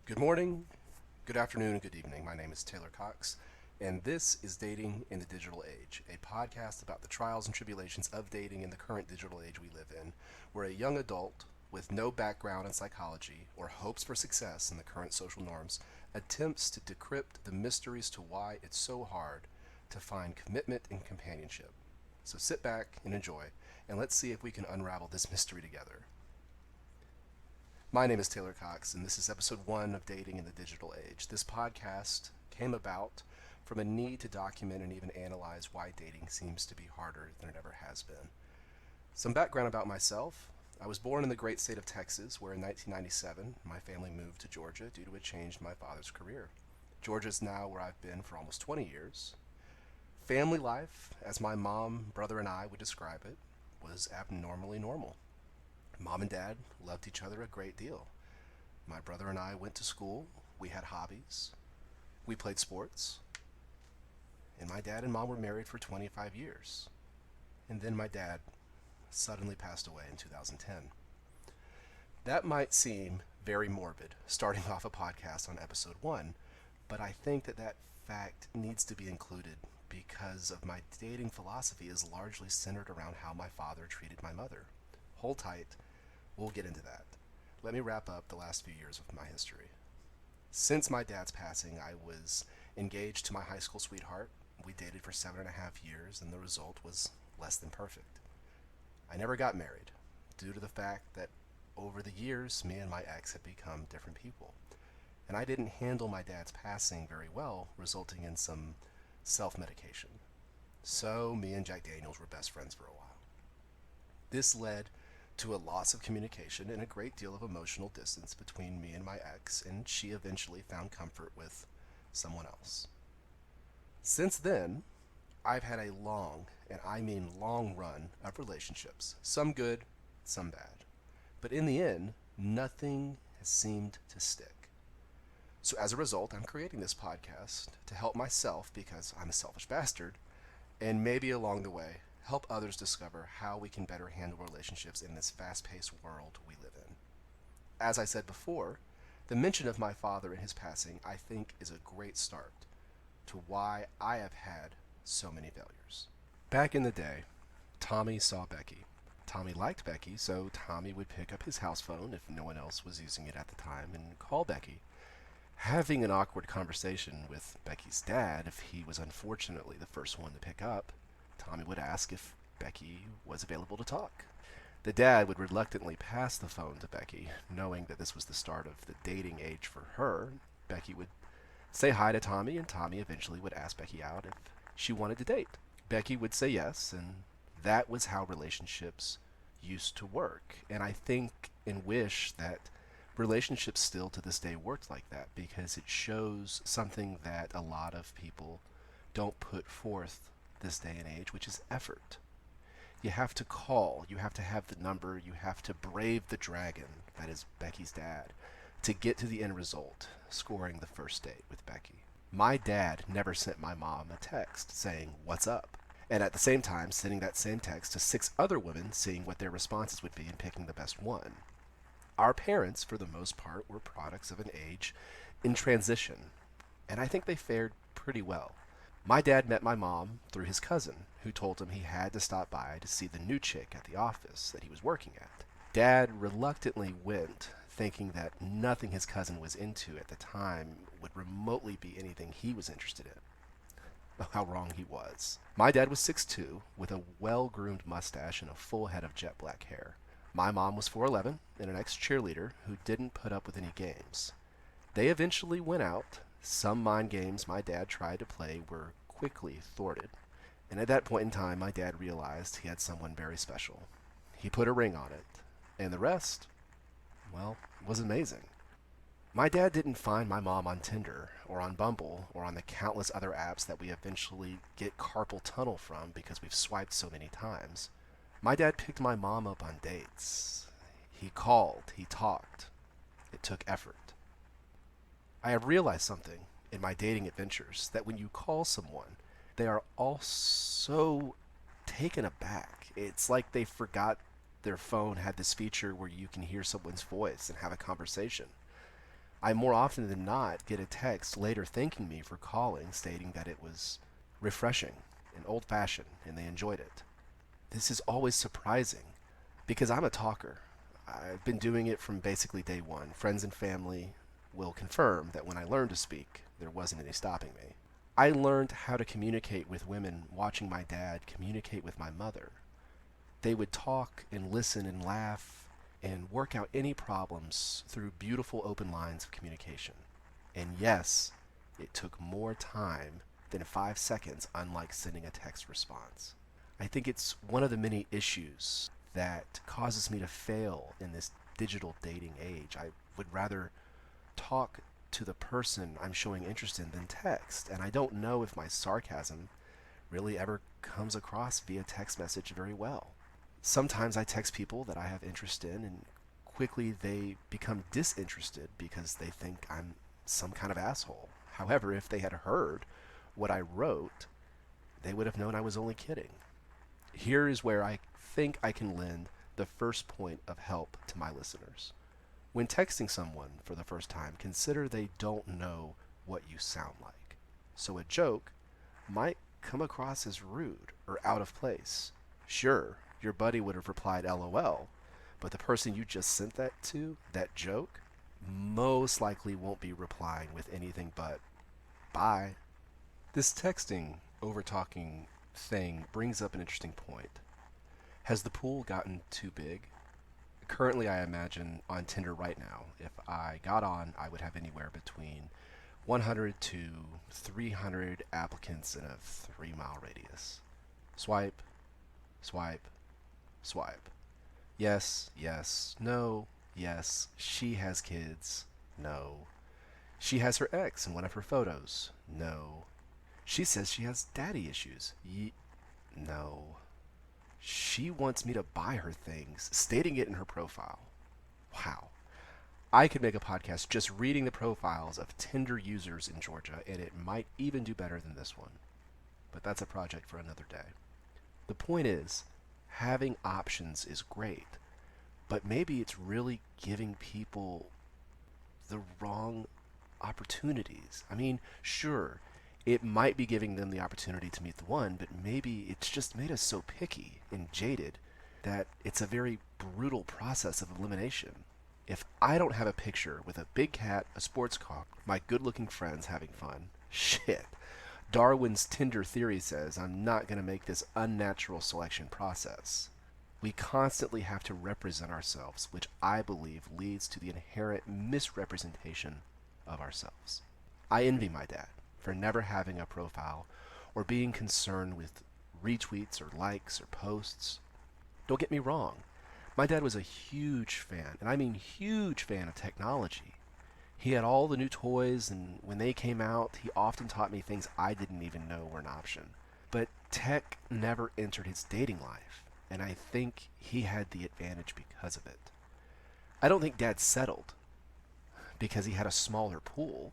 Good morning, good afternoon, and good evening. My name is Taylor Cox, and this is Dating in the Digital Age, a podcast about the trials and tribulations of dating in the current digital age we live in, where a young adult with no background in psychology or hopes for success in the current social norms attempts to decrypt the mysteries to why it's so hard to find commitment and companionship. So sit back and enjoy, and let's see if we can unravel this mystery together. My name is Taylor Cox, and this is episode 1 of Dating in the Digital Age. This podcast came about from a need to document and even analyze why dating seems to be harder than it ever has been. Some background about myself. I was born in the great state of Texas, where in 1997 my family moved to Georgia due to a change in my father's career. Georgia is now where I've been for almost 20 years. Family life, as my mom, brother, and I would describe it, was abnormally normal. Mom and Dad loved each other a great deal. My brother and I went to school, we had hobbies, we played sports, and my dad and mom were married for 25 years. And then my dad suddenly passed away in 2010. That might seem very morbid, starting off a podcast on episode 1, but I think that fact needs to be included because of my dating philosophy is largely centered around how my father treated my mother. Hold tight, we'll get into that. Let me wrap up the last few years of my history. Since my dad's passing, I was engaged to my high school sweetheart. We dated for 7.5 years, and the result was less than perfect. I never got married, due to the fact that over the years, me and my ex had become different people. And I didn't handle my dad's passing very well, resulting in some self-medication. So me and Jack Daniels were best friends for a while. This led to a loss of communication and a great deal of emotional distance between me and my ex, and she eventually found comfort with someone else. Since then, I've had a long, and I mean long run of relationships, some good, some bad. But in the end, nothing has seemed to stick. So as a result, I'm creating this podcast to help myself, because I'm a selfish bastard, and maybe along the way, help others discover how we can better handle relationships in this fast-paced world we live in. As I said before, the mention of my father and his passing, I think, is a great start to why I have had so many failures. Back in the day, Tommy saw Becky. Tommy liked Becky, so Tommy would pick up his house phone if no one else was using it at the time and call Becky. Having an awkward conversation with Becky's dad, if he was unfortunately the first one to pick up, Tommy would ask if Becky was available to talk. The dad would reluctantly pass the phone to Becky, knowing that this was the start of the dating age for her. Becky would say hi to Tommy, and Tommy eventually would ask Becky out if she wanted to date. Becky would say yes, and that was how relationships used to work. And I think and wish that relationships still to this day worked like that, because it shows something that a lot of people don't put forth this day and age, which is effort. You have to call, you have to have the number, you have to brave the dragon, that is Becky's dad, to get to the end result, scoring the first date with Becky. My dad never sent my mom a text saying, "What's up?" And at the same time, sending that same text to 6 other women, seeing what their responses would be and picking the best one. Our parents, for the most part, were products of an age in transition, and I think they fared pretty well. My dad met my mom through his cousin, who told him he had to stop by to see the new chick at the office that he was working at. Dad reluctantly went, thinking that nothing his cousin was into at the time would remotely be anything he was interested in. How wrong he was. My dad was 6'2", with a well-groomed mustache and a full head of jet black hair. My mom was 4'11", and an ex-cheerleader who didn't put up with any games. They eventually went out. Some mind games my dad tried to play were quickly thwarted, and at that point in time my dad realized he had someone very special. He put a ring on it, and the rest, well, was amazing. My dad didn't find my mom on Tinder or on Bumble or on the countless other apps that we eventually get carpal tunnel from because we've swiped so many times. My dad picked my mom up on dates. He called, he talked. It took effort. I have realized something in my dating adventures, that when you call someone, they are all so taken aback. It's like they forgot their phone had this feature where you can hear someone's voice and have a conversation. I more often than not get a text later thanking me for calling, stating that it was refreshing and old-fashioned and they enjoyed it. This is always surprising because I'm a talker. I've been doing it from basically day one. Friends and family will confirm that when I learned to speak, there wasn't any stopping me. I learned how to communicate with women watching my dad communicate with my mother. They would talk and listen and laugh and work out any problems through beautiful open lines of communication. And yes, it took more time than 5 seconds, unlike sending a text response. I think it's one of the many issues that causes me to fail in this digital dating age. I would rather talk to the person I'm showing interest in than text, and I don't know if my sarcasm really ever comes across via text message very well. Sometimes I text people that I have interest in, and quickly they become disinterested because they think I'm some kind of asshole. However, if they had heard what I wrote, they would have known I was only kidding. Here is where I think I can lend the first point of help to my listeners. When texting someone for the first time, consider they don't know what you sound like. So a joke might come across as rude or out of place. Sure, your buddy would have replied LOL, but the person you just sent that to, that joke, most likely won't be replying with anything but bye. This texting over talking thing brings up an interesting point. Has the pool gotten too big? Currently, I imagine on Tinder right now, if I got on, I would have anywhere between 100 to 300 applicants in a 3-mile radius. Swipe, swipe, swipe. Yes, yes, no, yes, she has kids, no. She has her ex in one of her photos, no. She says she has daddy issues, no. She wants me to buy her things, stating it in her profile. Wow. I could make a podcast just reading the profiles of Tinder users in Georgia, and it might even do better than this one. But that's a project for another day. The point is, having options is great, but maybe it's really giving people the wrong opportunities. I mean, sure, it might be giving them the opportunity to meet the one, but maybe it's just made us so picky and jaded that it's a very brutal process of elimination. If I don't have a picture with a big cat, a sports car, my good-looking friends having fun, shit. Darwin's Tinder theory says I'm not going to make this unnatural selection process. We constantly have to represent ourselves, which I believe leads to the inherent misrepresentation of ourselves. I envy my dad for never having a profile or being concerned with retweets or likes or posts. Don't get me wrong, my dad was a huge fan, and I mean huge fan of technology. He had all the new toys, and when they came out, he often taught me things I didn't even know were an option. But tech never entered his dating life, and I think he had the advantage because of it. I don't think Dad settled because he had a smaller pool.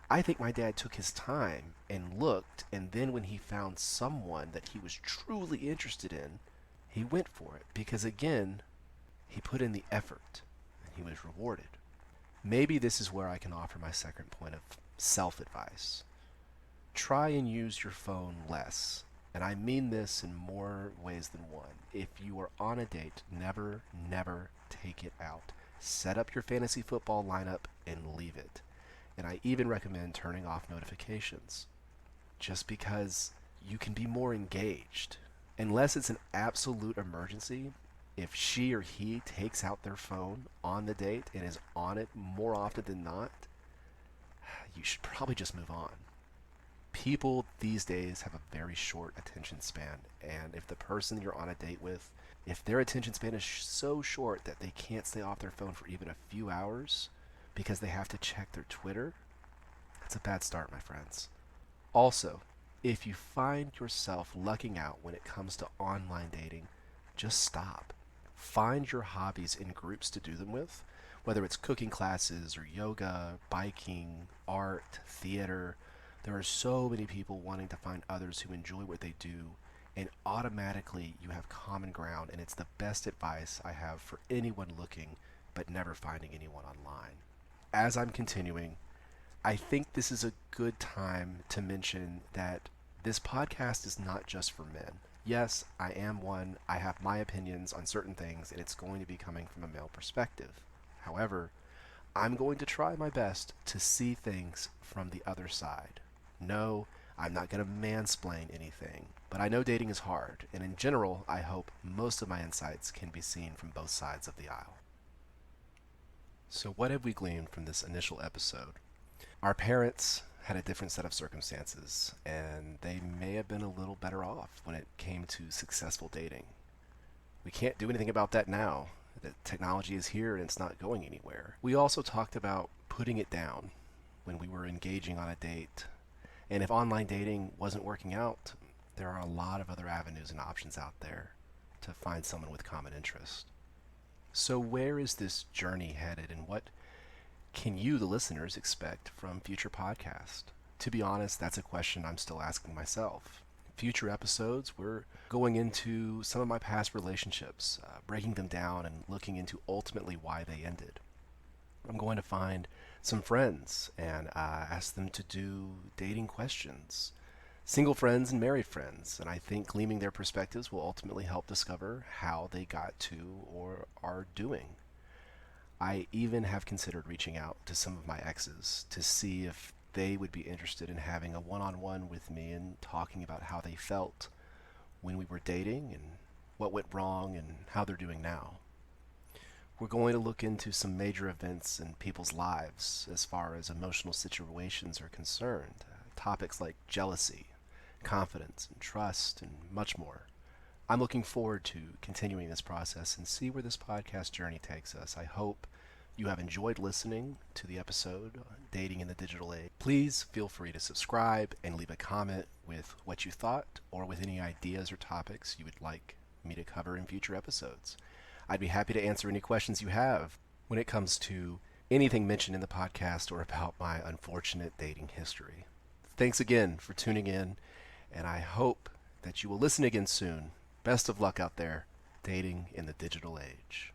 I think my dad took his time and looked, and then when he found someone that he was truly interested in, he went for it because, again, he put in the effort and he was rewarded. Maybe this is where I can offer my second point of self-advice. Try and use your phone less, and I mean this in more ways than one. If you are on a date, never, never take it out. Set up your fantasy football lineup and leave it. And I even recommend turning off notifications, just because you can be more engaged. Unless it's an absolute emergency, if she or he takes out their phone on the date and is on it more often than not, you should probably just move on. People these days have a very short attention span, and if the person you're on a date with, if their attention span is so short that they can't stay off their phone for even a few hours because they have to check their Twitter, that's a bad start, my friends. Also, if you find yourself lucking out when it comes to online dating, just stop. Find your hobbies in groups to do them with, whether it's cooking classes or yoga, biking, art, theater. There are so many people wanting to find others who enjoy what they do, and automatically you have common ground, and it's the best advice I have for anyone looking but never finding anyone online. as I'm continuing, I think this is a good time to mention that this podcast is not just for men. Yes, I am one. I have my opinions on certain things, and it's going to be coming from a male perspective. However, I'm going to try my best to see things from the other side. No, I'm not going to mansplain anything, but I know dating is hard, and in general, I hope most of my insights can be seen from both sides of the aisle. So, what have we gleaned from this initial episode? Our parents had a different set of circumstances, and they may have been a little better off when it came to successful dating. We can't do anything about that now. The technology is here and it's not going anywhere. We also talked about putting it down when we were engaging on a date. And if online dating wasn't working out, there are a lot of other avenues and options out there to find someone with common interest. So where is this journey headed, and what can you, the listeners, expect from future podcasts? To be honest, that's a question I'm still asking myself. Future episodes, we're going into some of my past relationships, breaking them down and looking into ultimately why they ended. I'm going to find some friends and ask them to do dating questions. Single friends and married friends, and I think gleaming their perspectives will ultimately help discover how they got to or are doing. I even have considered reaching out to some of my exes to see if they would be interested in having a one-on-one with me and talking about how they felt when we were dating and what went wrong and how they're doing now. We're going to look into some major events in people's lives as far as emotional situations are concerned. Topics like jealousy, confidence, and trust, and much more. I'm looking forward to continuing this process and see where this podcast journey takes us. I hope you have enjoyed listening to the episode, Dating in the Digital Age. Please feel free to subscribe and leave a comment with what you thought or with any ideas or topics you would like me to cover in future episodes. I'd be happy to answer any questions you have when it comes to anything mentioned in the podcast or about my unfortunate dating history. Thanks again for tuning in, and I hope that you will listen again soon. Best of luck out there, dating in the digital age.